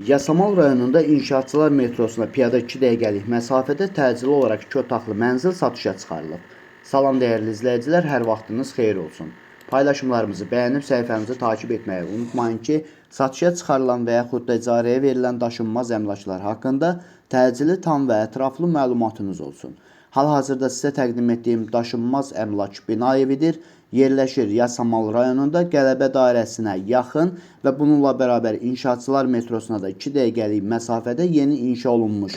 Yasamal rayonunda inşaatçılar metrosuna piyada 2 dəqiqəlik məsafədə təcili olaraq 2 otaqlı mənzil satışa çıxarılıb. Salam dəyərli izləyicilər, hər vaxtınız xeyir olsun. Paylaşımlarımızı bəyənib səhifəmizi takip etməyi unutmayın ki, satışa çıxarılan və yaxud da icarəyə verilən daşınmaz əmlaklar haqqında təcili, tam və ətraflı məlumatınız olsun. Hal-hazırda sizə təqdim etdiyim daşınmaz əmlak bina evidir. Yerləşir Yasamal rayonunda Qələbə dairəsinə yaxın və bununla bərabər inşaatçılar metrosuna da 2 dəqiqəlik məsafədə yeni inşa olunmuş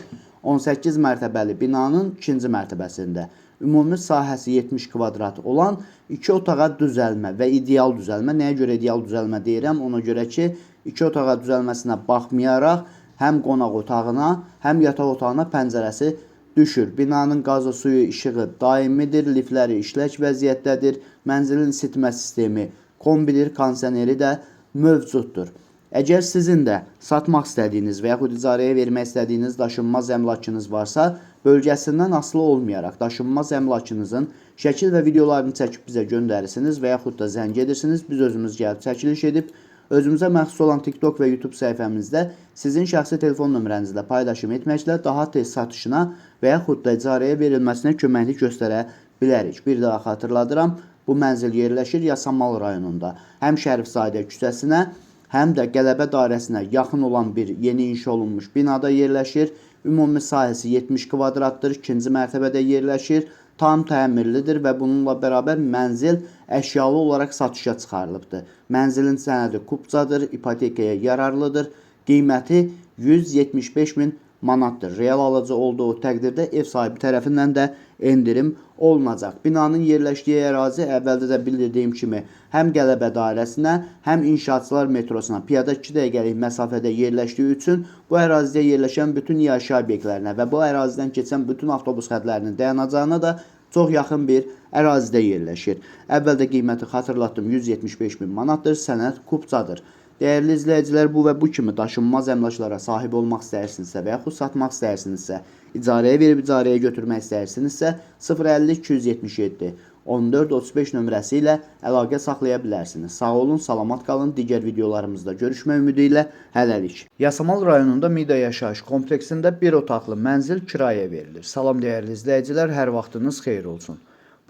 18 mərtəbəli binanın 2-ci mərtəbəsində ümumi sahəsi 70 kvadrat olan 2 otağa düzəlmə və ideal düzəlmə. Nəyə görə ideal düzəlmə deyirəm? Ona görə ki, 2 otağa düzəlməsinə baxmayaraq həm qonaq otağına, həm yataq otağına pəncərəsi düşür. Binanın qazı, suyu, işığı daimidir, liftləri işlək vəziyyətdədir. Mənzilin isitmə sistemi, kombidir, kondisioneri də mövcuddur. Əgər sizin də satmaq istədiyiniz və yaxud icarəyə vermək istədiyiniz daşınmaz əmlakınız varsa, bölgəsindən asılı olmayaraq daşınmaz əmlakınızın şəkil və videolarını çəkib bizə göndərirsiniz və yaxud da zəng edirsiniz. Biz özümüz gəlib çəkiliş edib, özümüzə məxsus olan TikTok və YouTube səhifəmizdə sizin şəxsi telefon nömrənizlə paylaşım etməklə daha tez satışına və yaxud da icarəyə verilməsinə köməklik göstərə bilərik. Bir daha xatırladıram, bu mənzil yerləşir Yasamal rayonunda. Həm Şərifzadə küçəsinə, həm də Qələbə dairəsinə yaxın olan bir yeni inşa olunmuş binada yerləşir. Ümumi sahəsi 70 kvadratdır, 2-ci mərtəbədə yerləşir. Tam təmirlidir və bununla bərabər mənzil əşyalı olaraq satışa çıxarılıbdır. Mənzilin sənədi kupcadır, ipotekaya yararlıdır. Qiyməti 175 min manatdır. Real alıcı olduğu təqdirdə ev sahibi tərəfindən də endirim olunacaq. Binanın yerləşdiyi ərazi əvvəldə də bildirdiyim kimi həm Qələbə dairəsinə, həm inşaatçılar metrosuna piyada 2 dəqiqəlik məsafədə yerləşdiyi üçün bu ərazidə yerləşən bütün yaşayış obyektlərinə və bu ərazidən keçən bütün avtobus xətlərinin dayanacağına da çox yaxın bir ərazidə yerləşir. Əvvəldə qiyməti xatırlatdım, 175 min manatdır, sənəd kupcadır. Dəyərli izləyicilər, bu və bu kimi daşınmaz əmlaklara sahib olmaq istəyirsinizsə və yaxud satmaq istəyirsinizsə, icarəyə verib icarəyə götürmək istəyirsinizsə 050 277 14 35 nömrəsi ilə əlaqə saxlaya bilərsiniz. Sağ olun, salamat qalın. Digər videolarımızda görüşmək ümidi ilə hələlik. Yasamal rayonunda Mida yaşayış kompleksində bir otaqlı mənzil kirayə verilir. Salam dəyərli izləyicilər, hər vaxtınız xeyir olsun.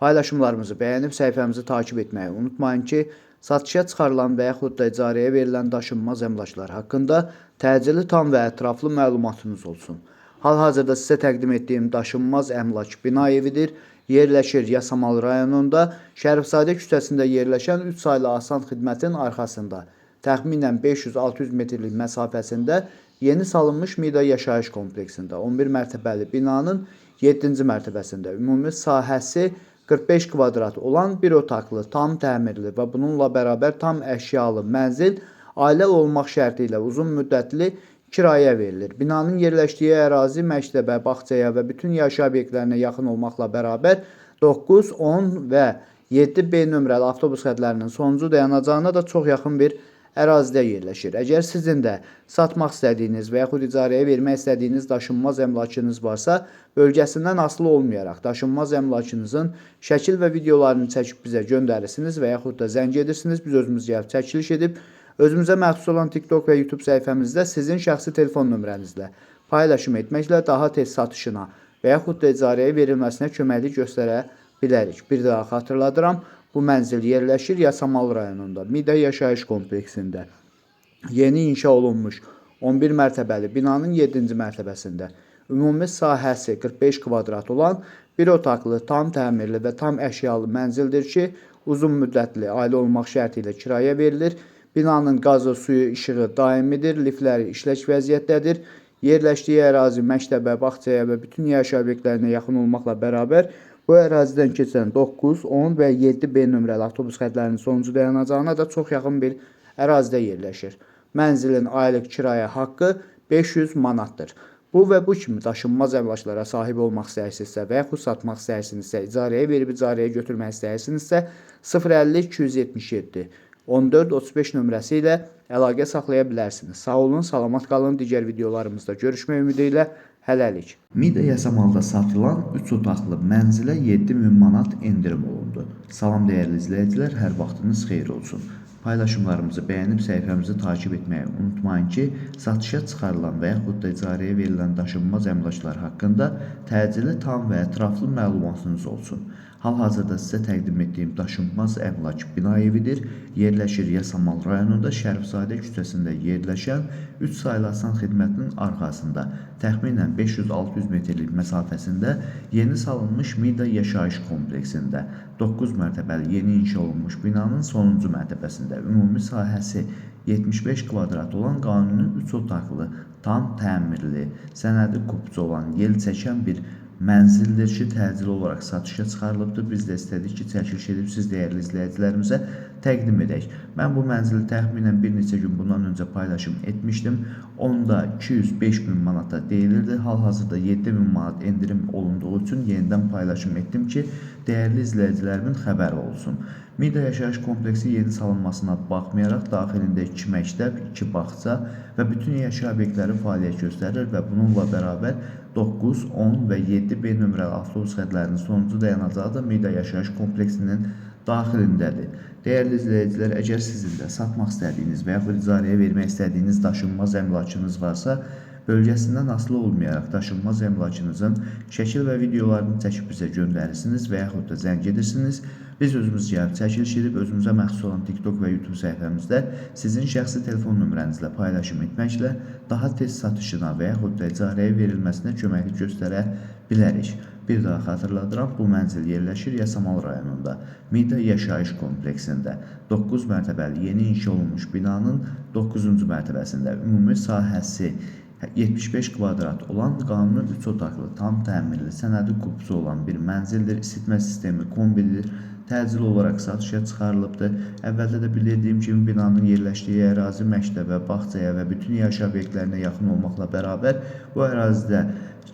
Paylaşımlarımızı bəyənib səhifəmizi takib etməyi unutmayın ki, satışa çıxarılan və yaxud da icarəyə verilən daşınmaz əmlaklar haqqında təcili, tam və ətraflı məlumatınız olsun. Hal-hazırda sizə təqdim etdiyim daşınmaz əmlak bina evidir. Yerləşir Yasamal rayonunda Şərifzadə küçəsində yerləşən 3 saylı asan xidmətin arxasında təxminən 500-600 metrlik məsafəsində yeni salınmış Mida yaşayış kompleksində 11 mərtəbəli binanın 7-ci mərtəbəsində ümumi sahəsi 45 kvadrat olan bir otaqlı, tam təmirli və bununla bərabər tam əşyalı mənzil ailə olmaq şərti ilə uzun müddətli kirayə verilir. Binanın yerləşdiyi ərazi məktəbə, bağçaya və bütün yaşayış obyektlərinə yaxın olmaqla bərabər 9, 10 və 7B nömrəli avtobus xətlərinin sonuncu dayanacağına da çox yaxın bir ərazidə yerləşir. Əgər sizin də satmaq istədiyiniz və yaxud icarəyə vermək istədiyiniz daşınmaz əmlakınız varsa, bölgəsindən asılı olmayaraq daşınmaz əmlakınızın şəkil və videolarını çəkib bizə göndərirsiniz və yaxud da zəng edirsiniz. Biz özümüz gəlib çəkiliş edib, özümüzə məxsus olan TikTok və YouTube səhifəmizdə sizin şəxsi telefon nömrənizlə paylaşım etməklə daha tez satışına və yaxud da icarəyə verilməsinə köməklik göstərə bilərik. Bir daha xatırladıram, bu mənzil yerləşir Yasamal rayonunda Mida yaşayış kompleksində. Yeni inşa olunmuş 11 mərtəbəli binanın 7-ci mərtəbəsində ümumi sahəsi 45 kvadrat olan bir otaqlı, tam təmirli və tam əşyalı mənzildir ki, uzun müddətli ailə olmaq şərti ilə kirayə verilir. Binanın qazı, suyu, işığı daimidir, liftləri işlək vəziyyətdədir. Yerləşdiyi ərazi məktəbə, bağçaya və bütün yaşayış obyektlərinə yaxın olmaqla bərabər bu ərazidən keçən 9, 10 və 7B nömrəli avtobus xətlərinin sonuncu dayanacağına da çox yaxın bir ərazidə yerləşir. Mənzilin aylıq kirayə haqqı 500 manatdır. Bu və bu kimi daşınmaz əmlaklara sahib olmaq istəyirsinizsə və yaxud satmaq istəyirsinizsə, icarəyə verib icarəyə götürmək istəyirsinizsə 050 277 14 35 nömrəsi ilə əlaqə saxlaya bilərsiniz. Sağ olun, salamat qalın. Digər videolarımızda görüşmək ümidi ilə hələlik. Mida Yasamalda satılan 3 otaqlı mənzilə 7000 manat endirim olundu. Salam dəyərli izləyicilər, hər vaxtınız xeyir olsun. Paylaşımlarımızı bəyənib səhifəmizi takip etməyi unutmayın ki, satışa çıxarılan və yaxud da icarəyə verilən daşınmaz əmlaklar haqqında təcili, tam və ətraflı məlumatınız olsun. Hal-hazırda sizə təqdim etdiyim daşınmaz əmlak bina evidir. Yerləşir Yasamal rayonunda Şərifzadə küçəsində yerləşən 3 saylı asan xidmətinin arxasında təxminən 500-600 metrlik məsafəsində yeni salınmış Mida yaşayış kompleksində 9 mərtəbəli yeni inşa olunmuş binanın sonuncu mərtəbəsində ümumi sahəsi 75 kvadrat olan qanuni 3 otaqlı, tam təmirli, sənədi qupcu olan yel çəkən bir mənzildir ki, təcili olaraq satışa çıxarılıbdır. Biz də istədik ki, çəkiliş edib siz dəyərli izləyicilərimizə təqdim edək. Mən bu mənzili təxminən bir neçə gün bundan öncə paylaşım etmişdim. Onda 205 min manata deyilirdi. Hal-hazırda 7 min manat endirim olunduğu üçün yenidən paylaşım etdim ki, dəyərli izləyicilərimin xəbəri olsun. Mida yaşayış kompleksi yeni salınmasına baxmayaraq daxilində 2 məktəb, 2 bağça və bütün yaşayış obyektləri fəaliyyət göstərir və bununla bərabər 9, 10 və 7B nömrəli avtobus xətlərinin sonuncu dayanacağı da Mida yaşayış kompleksinin daxilindədir. Dəyərli izləyicilər, əgər sizin də satmaq istədiyiniz və yaxud icarəyə vermək istədiyiniz daşınmaz əmlakınız varsa, bölgəsindən asılı olmayaraq daşınmaz əmlakınızın şəkil və videolarını çəkib bizə göndərirsiniz və yaxud da zəng edirsiniz. Biz özümüz gəlib çəkiliş edib özümüzə məxsus olan TikTok və YouTube səhifəmizdə sizin şəxsi telefon nömrənizlə paylaşım etməklə daha tez satışına və yaxud da icarəyə verilməsinə köməklik göstərə bilərik. Bir daha xatırladıram, bu mənzil yerləşir Yasamal rayonunda, Mida yaşayış kompleksində, 9 mərtəbəli yeni inşa olunmuş binanın 9-cu mərtəbəsində ümumi sahəsi 75 kvadrat olan qanuni 3 otaqlı, tam təmirli, sənədi qupcu olan bir mənzildir. İsitmə sistemi kombidir. Təcili olaraq satışa çıxarılıbdır. Əvvəldə də bildirdiyim kimi binanın yerləşdiyi ərazi məktəbə, bağçaya və bütün yaşayış obyektlərinə yaxın olmaqla bərabər bu ərazidə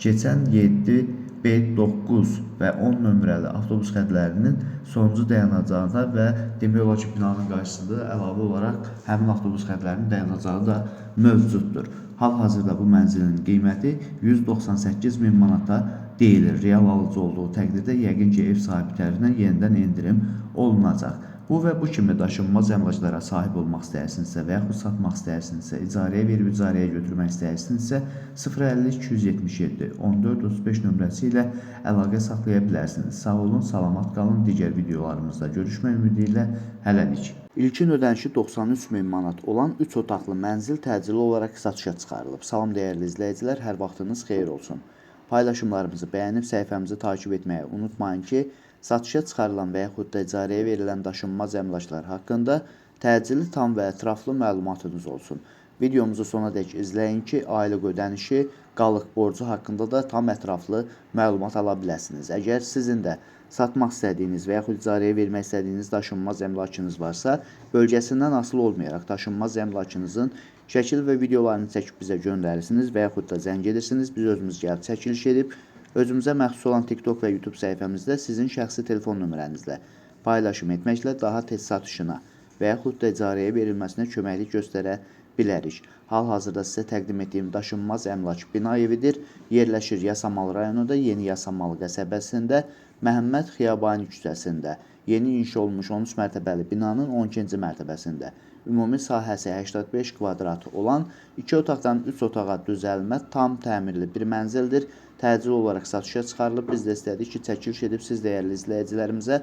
keçən 7, B9 və 10 nömrəli avtobus xətlərinin sonuncu dayanacağına və demək olar ki, binanın qarşısında əlavə olaraq həmin avtobus xətlərinin dayanacağı da mövcuddur. Hal-hazırda bu mənzilin qiyməti 198 min manata deyilir. Real alıcı olduğu təqdirdə yəqin ki, ev sahibi tərəfindən yenidən endirim olunacaq. Bu və bu kimi daşınmaz əmlaklara sahib olmaq istəyirsinizsə və yaxud satmaq istəyirsinizsə, icarəyə verib icarəyə götürmək istəyirsinizsə 050 277 14 35 nömrəsi ilə əlaqə saxlaya bilərsiniz. Sağ olun, salamat qalın. Digər videolarımızda görüşmək ümidi ilə hələlik. İlkin ödənişi 93 min manat olan 3 otaqlı mənzil təcili olaraq satışa çıxarılıb. Salam dəyərli izləyicilər, hər vaxtınız xeyir olsun. Paylaşımlarımızı bəyənib səhifəmizi takib etməyi unutmayın ki, satışa çıxarılan və yaxud da icarəyə verilən daşınmaz əmlaklar haqqında təcili, tam və ətraflı məlumatınız olsun. Videomuzu sona dək izləyin ki, aylıq ödənişi, qalıq borcu haqqında da tam ətraflı məlumat ala biləsiniz. Əgər sizin də satmaq istədiyiniz və yaxud icarəyə vermək istədiyiniz daşınmaz əmlakınız varsa, bölgəsindən asılı olmayaraq daşınmaz əmlakınızın şəkil və videolarını çəkib bizə göndərirsiniz və yaxud da zəng edirsiniz. Biz özümüz gəlib çəkiliş edib özümüzə məxsus olan TikTok və YouTube səhifəmizdə sizin şəxsi telefon nömrənizlə paylaşım etməklə daha tez satışına və yaxud da icarəyə verilməsinə köməklik göstərə bilərik. Hal-hazırda sizə təqdim etdiyim daşınmaz əmlak bina evidir. Yerləşir Yasamal rayonunda Yeni Yasamal qəsəbəsində Məhəmməd Xiyabani küçəsində yeni inşa olmuş 13 mərtəbəli binanın 12-ci mərtəbəsində ümumi sahəsi 85 kvadrat olan 2 otaqdan 3 otağa düzəlmə tam təmirli bir mənzildir. Təcili olaraq satışa çıxarılıb. Biz də istədik ki, çəkiliş edib siz dəyərli izləyicilərimizə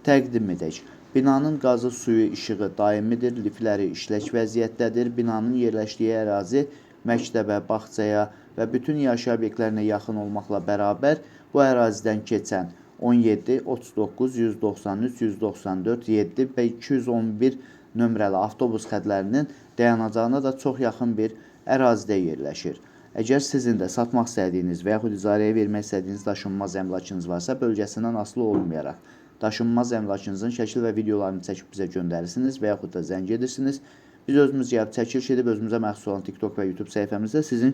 təqdim edək. Binanın qazı, suyu, işığı daimidir, lifləri işlək vəziyyətdədir. Binanın yerləşdiyi ərazi məktəbə, bağçaya və bütün yaşayış obyektlərinə yaxın olmaqla bərabər bu ərazidən keçən 17, 39, 193, 194, 7 və 211 nömrəli avtobus xətlərinin dayanacağına da çox yaxın bir ərazidə yerləşir. Əgər sizin də satmaq istədiyiniz və yaxud icarəyə vermək istədiyiniz daşınmaz əmlakınız varsa, bölgəsindən asılı olmayaraq daşınmaz əmlakınızın şəkil və videolarını çəkib bizə göndərirsiniz və yaxud da zəng edirsiniz. Biz özümüz gəlib çəkiliş edib özümüzə məxsus olan TikTok və YouTube səhifəmizdə sizin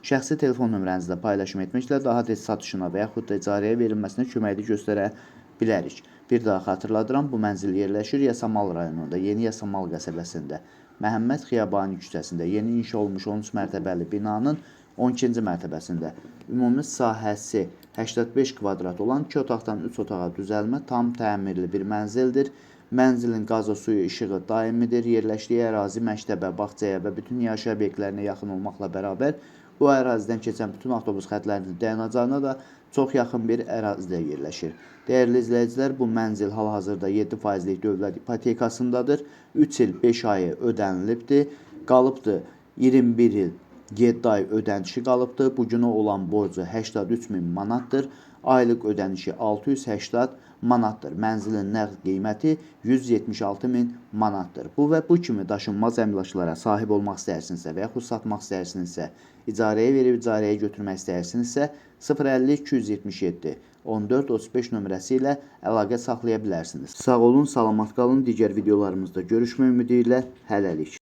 şəxsi telefon nömrənizlə paylaşım etməklə daha tez satışına və yaxud da icarəyə verilməsinə köməklik göstərə bilərik. Bir daha xatırladıram, bu mənzil yerləşir Yasamal rayonunda, Yeni Yasamal qəsəbəsində, Məhəmməd Xiyabani küçəsində yeni inşa olmuş 13 mərtəbəli binanın 12-ci mərtəbəsində ümumi sahəsi 85 kvadrat olan 2 otaqdan 3 otağa düzəlmə tam təmirli bir mənzildir. Mənzilin qazı, suyu, işığı daimidir. Yerləşdiyi ərazi məktəbə, bağçaya və bütün yaşayış obyektlərinə yaxın olmaqla bərabər, bu ərazidən keçən bütün avtobus xətlərinin dayanacağına da çox yaxın bir ərazidə yerləşir. Dəyərli izləyicilər, bu mənzil hal-hazırda 7%lik dövlət ipotekasındadır. 3 il 5 ayı ödənilibdir. Qalıbdır 21 il 7 ay ödənişi qalıbdır. Bugünə olan borcu 83 min manatdır. Aylıq ödənişi 680 manatdır. Mənzilin nəqd qiyməti 176 min manatdır. Bu və bu kimi daşınmaz əmlaklara sahib olmaq istəyirsinizsə və yaxud satmaq istəyirsinizsə, icarəyə verib icarəyə götürmək istəyirsinizsə 050 277 14 35 nömrəsi ilə əlaqə saxlaya bilərsiniz. Sağ olun, salamat qalın. Digər videolarımızda görüşmək ümidi ilə hələlik.